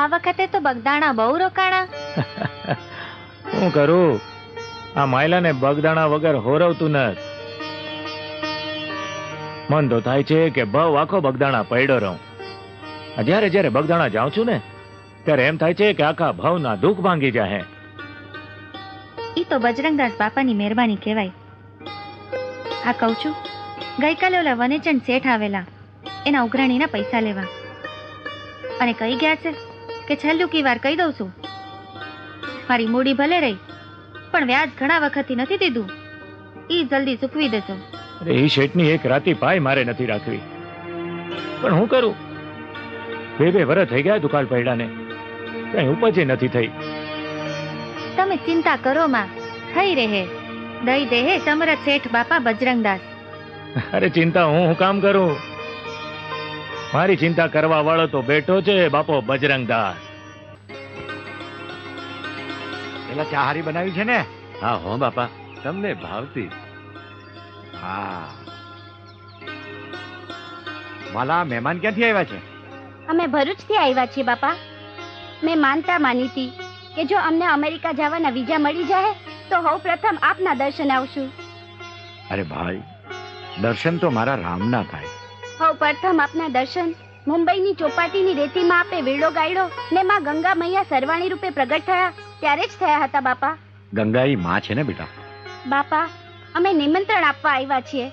આ વખતે તો બગદાણા બહુ રોકાણા. હું કરું, આ માયલાને બગદાણા વગર હોરવતું નથી. મન તો થાય છે કે બહુ આખો બગદાણા પડ્યો રહું. જ્યારે જ્યારે બગદાણા જાઉં છું ને ત્યારે એમ થાય છે કે આખા ભાવના દુઃખ ભાંગી જાય. ઈ તો બજરંગદાસ બાપાની મહેરબાની કહેવાય. હા કહું છું, ગઈકાલે ઓલા વનેચંદ શેઠ આવેલા એના ઉઘરાણીના પૈસા લેવા, અને કહી ગયા છે કે છેલ્લું કી વાર કહી દઉં છું, મારી મૂડી ભલે રહી પણ વ્યાજ ઘણા વખતથી નથી દીધું, ઈ જલ્દી ચૂકવી દેજો. અરે એ શેઠની એક રાતી પાય મારે નથી રાખવી, પણ હું કરું? બે વર્ષ થઈ ગયા દુકાળ પડ્યાને, કઈ ઉપજ નથી થઈ. તમે ચિંતા કરો માં, થઈ રહે. દઈ દેહે સમરથ શેઠ બાપા બજરંગદાસ. અરે ચિંતા હું કામ કરું? મારી ચિંતા કરવા વાળો તો બેઠો છે બાપો બજરંગદાસ. પેલા ચા હારી બનાવી છે ને? હા હો બાપા, તમને ભાવતી. હા. માલા મહેમાન ક્યાંથી આવ્યા છે? અમે ભરૂચથી આવ્યા છીએ બાપા. મેં માનતા માની હતી કે જો અમને અમેરિકા જવાના વિઝા મળી જાય તો સૌ પ્રથમ આપના દર્શન આવશું. અરે ભાઈ, દર્શન તો મારા રામના થાય. સૌ પ્રથમ આપના દર્શન મુંબઈની ચોપાટીની રેતીમાં આપે વીરડો ગાયડો ને માં ગંગા મૈયા સરવાણી રૂપે પ્રગટ થયા ત્યારે જ થયા હતા બાપા. ગંગા ઈ માં છે ને બેટા? બાપા, અમે નિમંત્રણ આપવા આવ્યા છીએ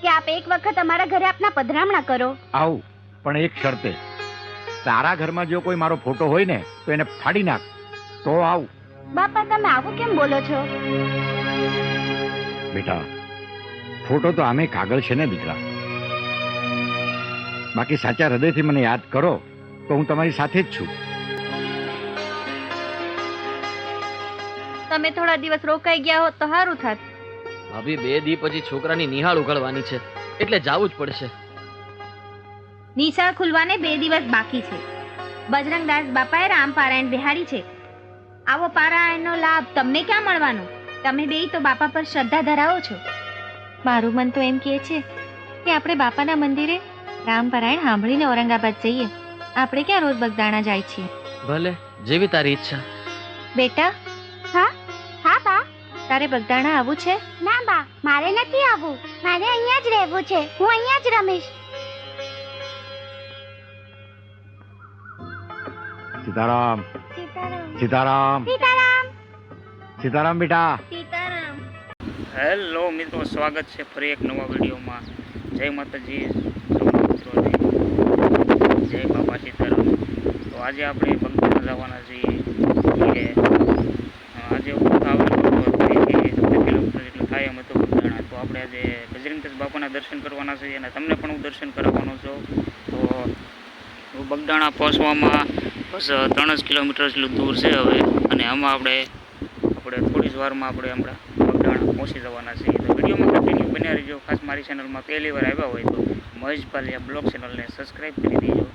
કે આપ એક વખત અમારા ઘરે આપના પધરામણા કરો. આવું, પણ એક શરતે. તારા ઘરમાં જો કોઈ મારો ફોટો હોય ને તો એને ફાડી નાખ તો આવું. બાપા, તમે આવું કેમ બોલો છો? બેટા, ફોટો તો આમે કાગળ છે ને દીકરા. બાકી સાચા હૃદયથી મને યાદ કરો તો હું તમારી સાથે જ છું. તમે થોડા દિવસ રોકાઈ ગયા હોત તો સારું થાત. ભાભી, 2 દી પછી છોકરાની નિહાળ ઉઘાડવાની છે એટલે જાવું જ પડશે. નિશાળ ખુલવાને 2 દિવસ બાકી છે. બજરંગદાસ બાપાએ રામ પારાયણ બિહાડી છે. આવો પારાયણનો લાભ તમને ક્યાં મળવાનો? તમે બે તો બાપા પર શ્રદ્ધા ધરાવો છો. મારું મન તો એમ કહે છે કે આપણે બાપાના મંદિરે રામ પારાયણ સાંભળીને ઔરંગાબાદ જઈએ. આપણે ક્યાં રોજ બગદાણા જાય છીએ? ભલે, જેવી તારી ઈચ્છા. બેટા, હા હા બા. તારે બગદાણા આવવું છે? ના બા, મારે નથી આવવું. મારે અહીંયા જ રહેવું છે. હું અહીંયા જ રમીશ. સીતારામ. સીતારામ. સીતારામ. સીતારામ. સીતારામ બેટા. સીતારામ. હેલો મિત્રો, સ્વાગત છે ફરી એક નવા વિડીયોમાં. જય માતાજી સૌ મિત્રોને, જય બાપા સીતારામ. તો આજે આપણે બગદાણા જવાના છીએ કે આજે આવેલું 70 કિલોમીટર જેટલું થાય એમ હતું બગદાણા. તો આપણે આજે બજરંગદાસ બાપાના દર્શન કરવાના છીએ અને તમને પણ હું દર્શન કરાવવાનો છું. તો બગદાણા પહોંચવામાં બસ 3 જ કિલોમીટર જેટલું દૂર છે હવે, અને આમાં આપણે થોડી જ વારમાં આપણે હમણાં બગદાણા પહોંચી જવાના છીએ. તો વિડીયોમાં કન્ટિન્યુ બન્યા રહીજો. ખાસ મારી ચેનલમાં પહેલી વાર આવ્યા હોય તો મહેશ પાલિયા બ્લોગ ચેનલને સબસ્ક્રાઈબ કરી દેજો,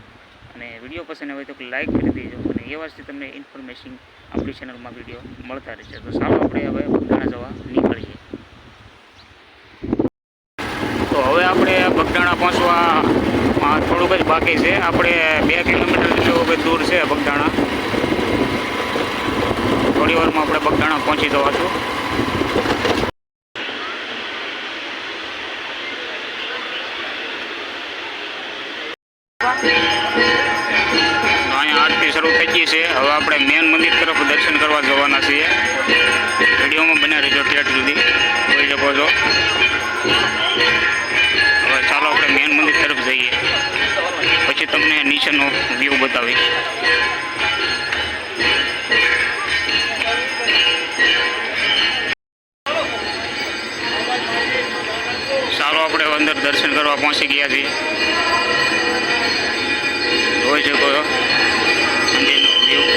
અને વિડીયો પસંદ હોય તો લાઈક કરી દેજો, અને એવા જ તમને ઇન્ફોર્મેશન આપણી ચેનલમાં વિડીયો મળતા રહેશે. તો ચાલો આપણે હવે બગદાણા જવા નીકળીએ. તો હવે આપણે બગદાણા પહોંચવા થોડુંક જ બાકી છે. આપણે 2 કિલોમીટર જેટલું દૂર છે બગદાણા. થોડી વારમાં આપણે બગદાણા પહોંચી જવાશું. અહીંયા આરતી શરૂ થઈ ગઈ છે. હવે આપણે મેન મંદિર તરફ દર્શન કરવા જવાના છીએ. વિડીયોમાં બન્યા રહેજો ઠેઠ સુધી, જોઈ શકો છો. હવે ચાલો આપણે મેન મંદિર તરફ જઈએ, પછી તમને નીચેનો વ્યૂ બતાવીશ. ચાલો આપણે અંદર દર્શન કરવા પહોંચી ગયા છીએ. જોઈ શકો છો મંદિરનો વ્યૂ.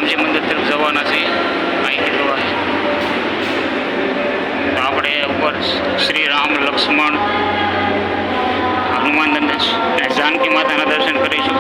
રામજી મંદિર તરફ જવાના છીએ અહીંથી જોવા. તો આપણે ઉપર શ્રી રામ લક્ષ્મણ હનુમાન અને જાનકી માતાના દર્શન કરીશું.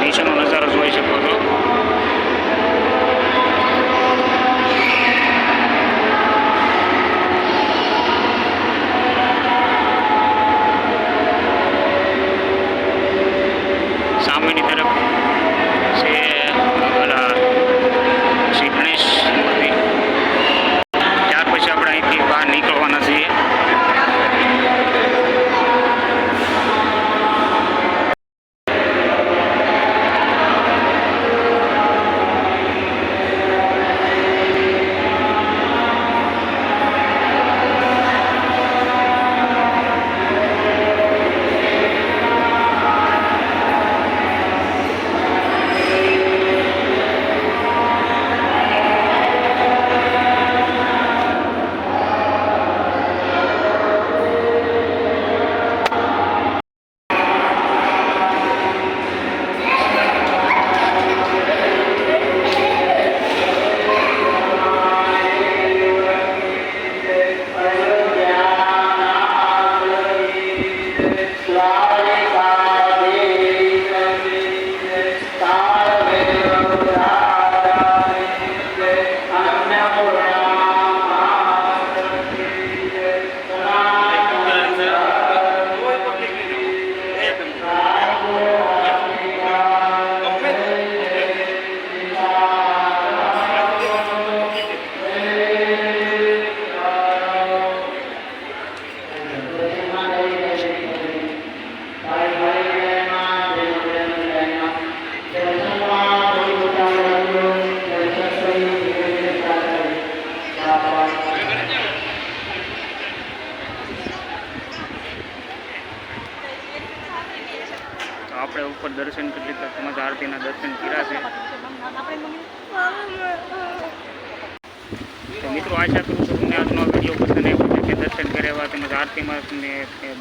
નીચેનો નજારો જોઈ શકો છો. સામેની તરફ છે શ્રી ગણેશ મૂર્તિ. ત્યાર પછી આપણે અહીંથી બહાર નીકળવાના છીએ. આપણે ઉપર દર્શન કરી લીધા. તેમજ આરતીના દર્શન કર્યા છે. તો મિત્રો આશા કરું છું તમને આજનો વિડીયો પસંદ આવ્યો છે કે દર્શન કર્યા તેમજ આરતીમાં તમને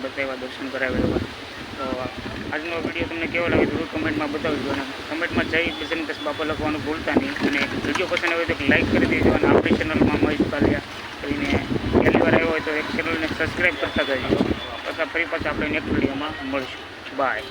બતાવ્યા દર્શન કરાવ્યા. તો આજનો વિડીયો તમને કેવો લાગે જરૂર કમેન્ટમાં બતાવજો અને કમેન્ટમાં જય બજરંગ બાપા લખવાનું ભૂલતા નહીં. અને વિડીયો પસંદ આવ્યો તો લાઈક કરી દેજો અને આપણી ચેનલમાં મહેશ પાલિયા કરીને પહેલી વાર આવ્યો હોય તો એક ચેનલને સબસ્ક્રાઈબ કરતા જજો. પાછા ફરી પાછા આપણે નેક્સ્ટ વિડીયોમાં મળશું. બાય.